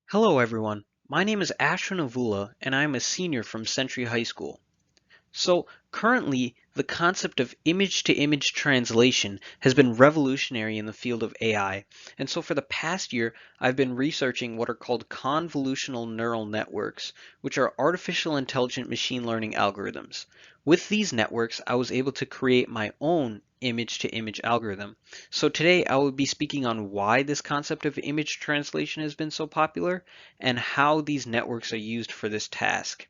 Hello everyone, my name is Ashwin Avula and I am a senior from Century High School. So currently, the concept of image-to-image translation has been revolutionary in the field of AI. And so for the past year, I've been researching what are called convolutional neural networks, which are artificial intelligent machine learning algorithms. With these networks, I was able to create my own image-to-image algorithm. So today I will be speaking on why this concept of image translation has been so popular and how these networks are used for this task.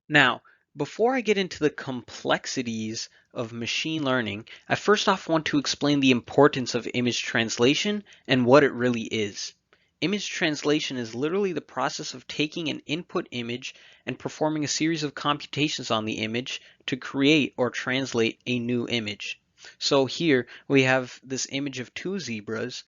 Now, before I get into the complexities of machine learning, I first off want to explain the importance of image translation and what it really is. Image translation is literally the process of taking an input image and performing a series of computations on the image to create or translate a new image. So here we have this image of two zebras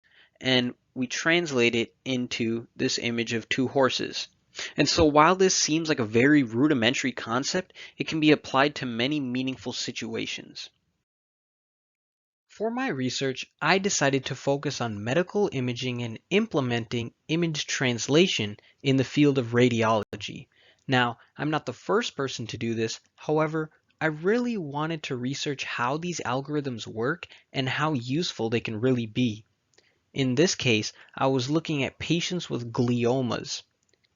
and we translate it into this image of two horses. And so while this seems like a very rudimentary concept, it can be applied to many meaningful situations. For my research, I decided to focus on medical imaging and implementing image translation in the field of radiology. Now, I'm not the first person to do this, however, I really wanted to research how these algorithms work and how useful they can really be. In this case, I was looking at patients with gliomas.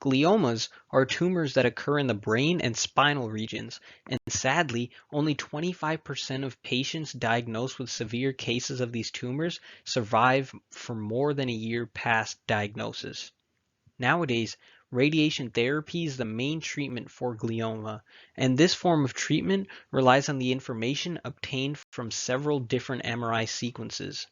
Gliomas are tumors that occur in the brain and spinal regions, and sadly, only 25% of patients diagnosed with severe cases of these tumors survive for more than a year past diagnosis. Nowadays, radiation therapy is the main treatment for glioma, and this form of treatment relies on the information obtained from several different MRI sequences.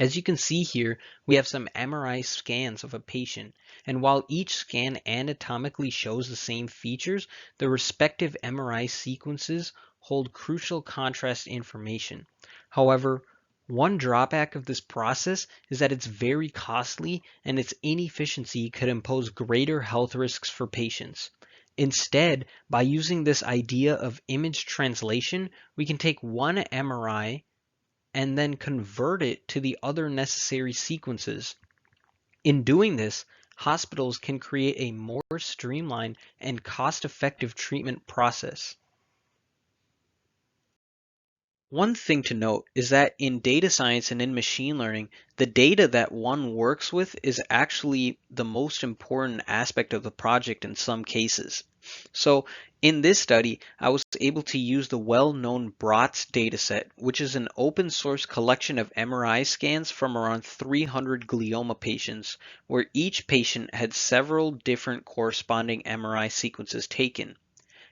As you can see here, we have some MRI scans of a patient, and while each scan anatomically shows the same features, the respective MRI sequences hold crucial contrast information. However, one drawback of this process is that it's very costly and its inefficiency could impose greater health risks for patients. Instead, by using this idea of image translation, we can take one MRI and then convert it to the other necessary sequences. In doing this, hospitals can create a more streamlined and cost-effective treatment process. One thing to note is that in data science and in machine learning, the data that one works with is actually the most important aspect of the project in some cases. So in this study, I was able to use the well-known BROTS dataset, which is an open source collection of MRI scans from around 300 glioma patients, where each patient had several different corresponding MRI sequences taken.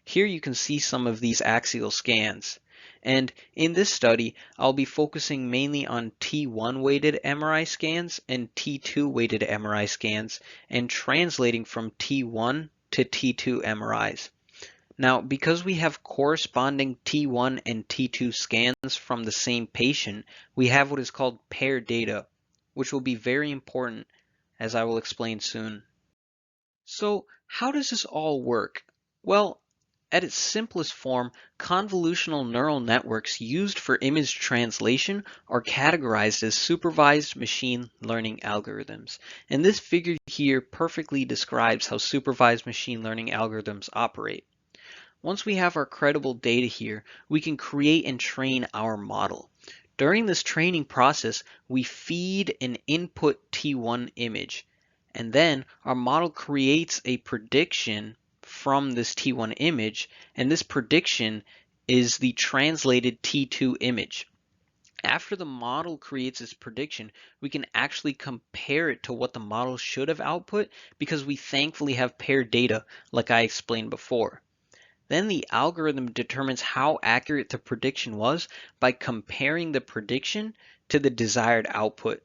Here you can see some of these axial scans. And in this study, I'll be focusing mainly on T1 weighted MRI scans and T2 weighted MRI scans and translating from T1 to T2 MRIs. Now, because we have corresponding T1 and T2 scans from the same patient, we have what is called paired data, which will be very important as I will explain soon. So, how does this all work? Well, at its simplest form, convolutional neural networks used for image translation are categorized as supervised machine learning algorithms. And this figure here perfectly describes how supervised machine learning algorithms operate. Once we have our credible data here, we can create and train our model. During this training process, we feed an input T1 image, and then our model creates a prediction from this T1 image, and this prediction is the translated T2 image. After the model creates its prediction, we can actually compare it to what the model should have output because we thankfully have paired data like I explained before. Then the algorithm determines how accurate the prediction was by comparing the prediction to the desired output.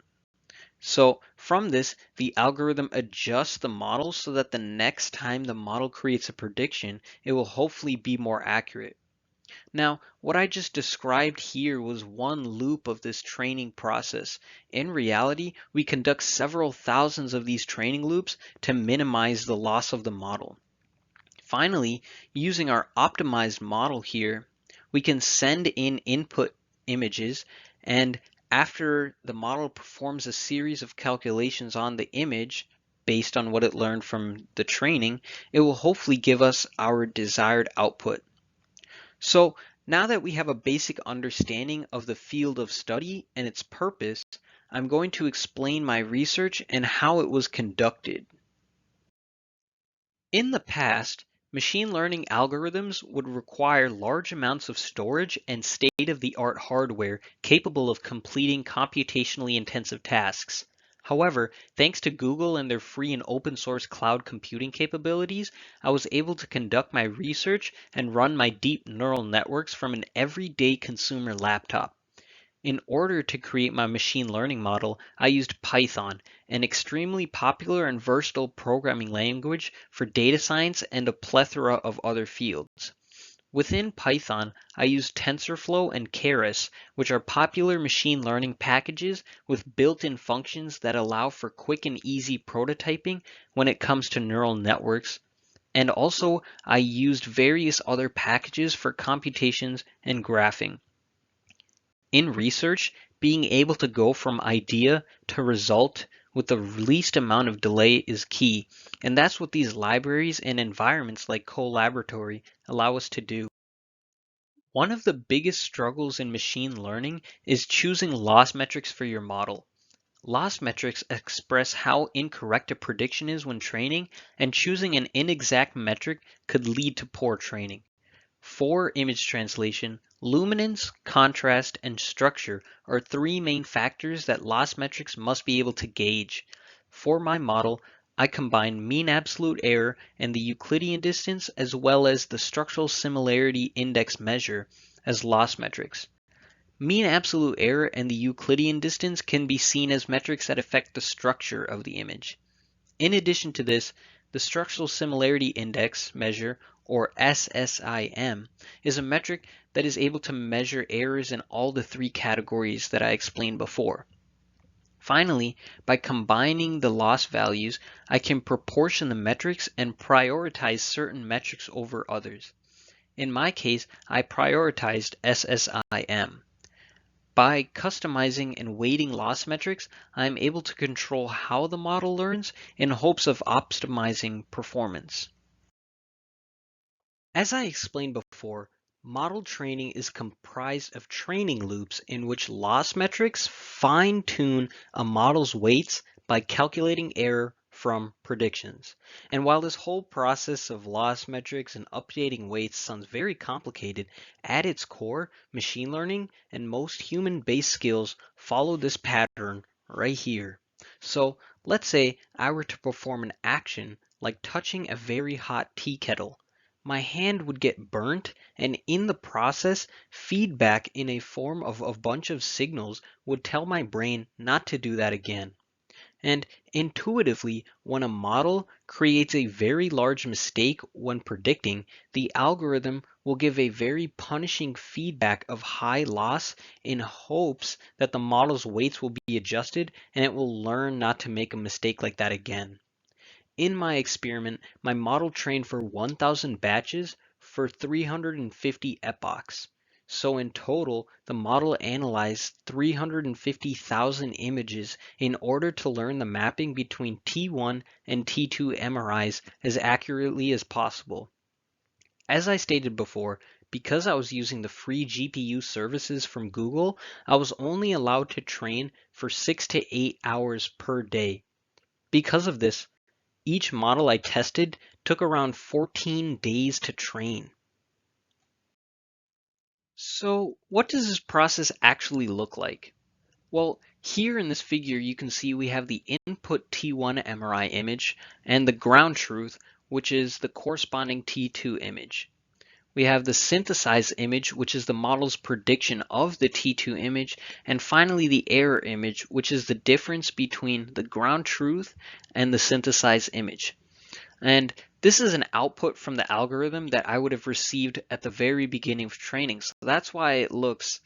So from this, the algorithm adjusts the model so that the next time the model creates a prediction, it will hopefully be more accurate. Now, what I just described here was one loop of this training process. In reality, we conduct several thousands of these training loops to minimize the loss of the model. Finally, using our optimized model here, we can send in input images, and after the model performs a series of calculations on the image based on what it learned from the training, it will hopefully give us our desired output. So now that we have a basic understanding of the field of study and its purpose, I'm going to explain my research and how it was conducted. In the past, machine learning algorithms would require large amounts of storage and state-of-the-art hardware capable of completing computationally intensive tasks. However, thanks to Google and their free and open source cloud computing capabilities, I was able to conduct my research and run my deep neural networks from an everyday consumer laptop. In order to create my machine learning model, I used Python, an extremely popular and versatile programming language for data science and a plethora of other fields. Within Python, I used TensorFlow and Keras, which are popular machine learning packages with built-in functions that allow for quick and easy prototyping when it comes to neural networks. And also, I used various other packages for computations and graphing. In research, being able to go from idea to result with the least amount of delay is key, and that's what these libraries and environments like Colaboratory allow us to do. One of the biggest struggles in machine learning is choosing loss metrics for your model. Loss metrics express how incorrect a prediction is when training, and choosing an inexact metric could lead to poor training. For image translation, luminance, contrast, and structure are three main factors that loss metrics must be able to gauge. For my model, I combine mean absolute error and the Euclidean distance as well as the structural similarity index measure as loss metrics. Mean absolute error and the Euclidean distance can be seen as metrics that affect the structure of the image. In addition to this, the Structural Similarity Index measure, or SSIM, is a metric that is able to measure errors in all the three categories that I explained before. Finally, by combining the loss values, I can proportion the metrics and prioritize certain metrics over others. In my case, I prioritized SSIM. By customizing and weighting loss metrics, I am able to control how the model learns in hopes of optimizing performance. As I explained before, model training is comprised of training loops in which loss metrics fine-tune a model's weights by calculating error from predictions. And while this whole process of loss metrics and updating weights sounds very complicated, at its core, machine learning and most human-based skills follow this pattern right here. So let's say I were to perform an action like touching a very hot tea kettle. My hand would get burnt, and in the process, feedback in a form of a bunch of signals would tell my brain not to do that again. And intuitively, when a model creates a very large mistake when predicting, the algorithm will give a very punishing feedback of high loss in hopes that the model's weights will be adjusted and it will learn not to make a mistake like that again. In my experiment, my model trained for 1,000 batches for 350 epochs. So in total, the model analyzed 350,000 images in order to learn the mapping between T1 and T2 MRIs as accurately as possible. As I stated before, because I was using the free GPU services from Google, I was only allowed to train for 6 to 8 hours per day. Because of this, each model I tested took around 14 days to train. So what does this process actually look like? Well, here in this figure you can see we have the input T1 MRI image and the ground truth, which is the corresponding T2 image. We have the synthesized image, which is the model's prediction of the T2 image, and finally the error image, which is the difference between the ground truth and the synthesized image. And this is an output from the algorithm that I would have received at the very beginning of training. So that's why it looks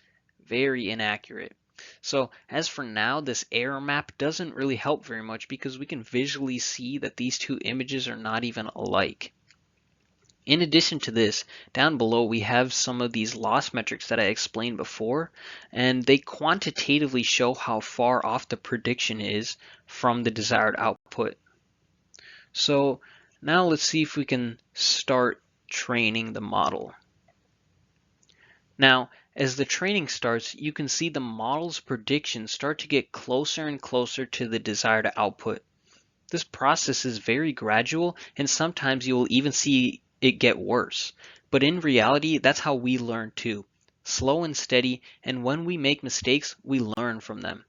very inaccurate. So as for now, this error map doesn't really help very much because we can visually see that these two images are not even alike. In addition to this, down below we have some of these loss metrics that I explained before, and they quantitatively show how far off the prediction is from the desired output. So now let's see if we can start training the model. Now, as the training starts, you can see the model's predictions start to get closer and closer to the desired output. This process is very gradual, and sometimes you will even see it get worse. But in reality, that's how we learn too. Slow and steady, and when we make mistakes, we learn from them.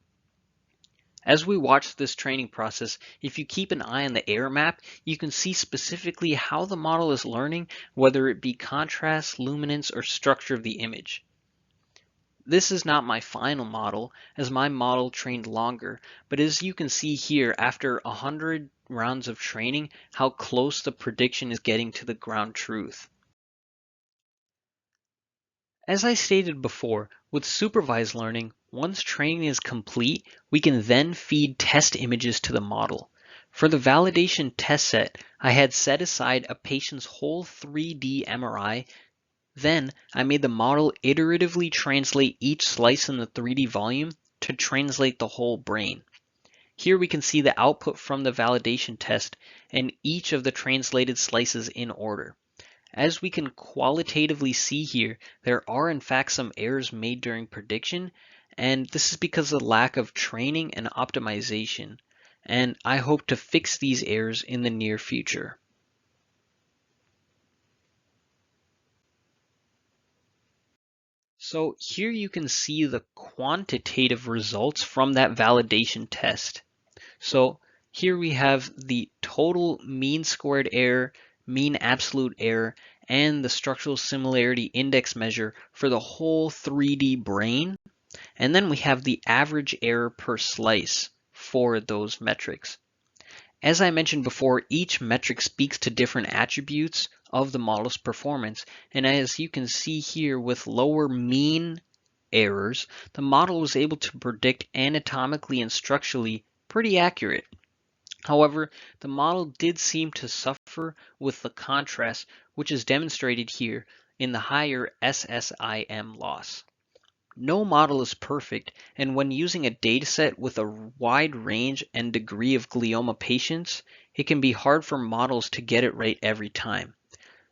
As we watch this training process, if you keep an eye on the error map, you can see specifically how the model is learning, whether it be contrast, luminance, or structure of the image. This is not my final model, as my model trained longer, but as you can see here, after 100 rounds of training, how close the prediction is getting to the ground truth. As I stated before, with supervised learning, once training is complete, we can then feed test images to the model. For the validation test set, I had set aside a patient's whole 3D MRI. Then I made the model iteratively translate each slice in the 3D volume to translate the whole brain. Here we can see the output from the validation test and each of the translated slices in order. As we can qualitatively see here, there are in fact some errors made during prediction, and this is because of the lack of training and optimization, and I hope to fix these errors in the near future. So here you can see the quantitative results from that validation test. So here we have the total mean squared error, mean absolute error, and the structural similarity index measure for the whole 3D brain. And then we have the average error per slice for those metrics. As I mentioned before, each metric speaks to different attributes of the model's performance. And as you can see here with lower mean errors, the model was able to predict anatomically and structurally pretty accurate. However, the model did seem to suffer with the contrast, which is demonstrated here in the higher SSIM loss. No model is perfect, and when using a dataset with a wide range and degree of glioma patients, it can be hard for models to get it right every time.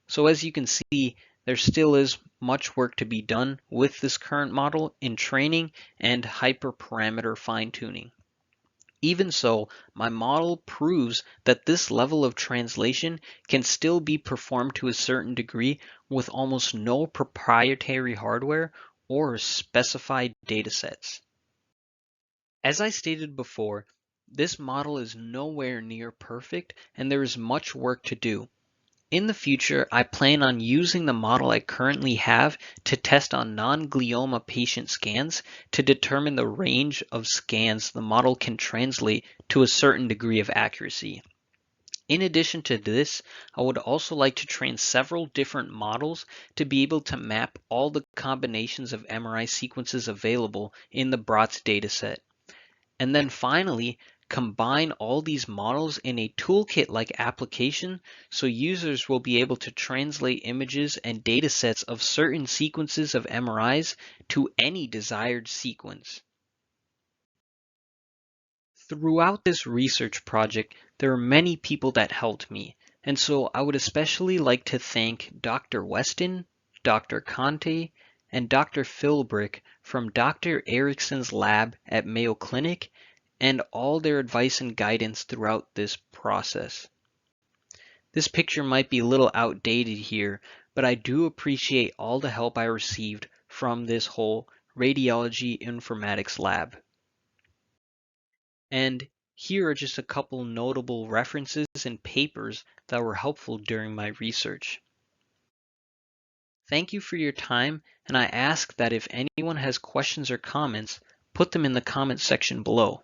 So as you can see, there still is much work to be done with this current model in training and hyperparameter fine-tuning. Even so, my model proves that this level of translation can still be performed to a certain degree with almost no proprietary hardware or specified datasets. As I stated before, this model is nowhere near perfect and there is much work to do. In the future, I plan on using the model I currently have to test on non-glioma patient scans to determine the range of scans the model can translate to a certain degree of accuracy. In addition to this, I would also like to train several different models to be able to map all the combinations of MRI sequences available in the BROTS dataset. And then finally, combine all these models in a toolkit-like application so users will be able to translate images and datasets of certain sequences of MRIs to any desired sequence. Throughout this research project, there are many people that helped me, and so I would especially like to thank Dr. Weston, Dr. Conte, and Dr. Philbrick from Dr. Erickson's lab at Mayo Clinic and all their advice and guidance throughout this process. This picture might be a little outdated here, but I do appreciate all the help I received from this whole radiology informatics lab. And here are just a couple notable references and papers that were helpful during my research. Thank you for your time, and I ask that if anyone has questions or comments, put them in the comment section below.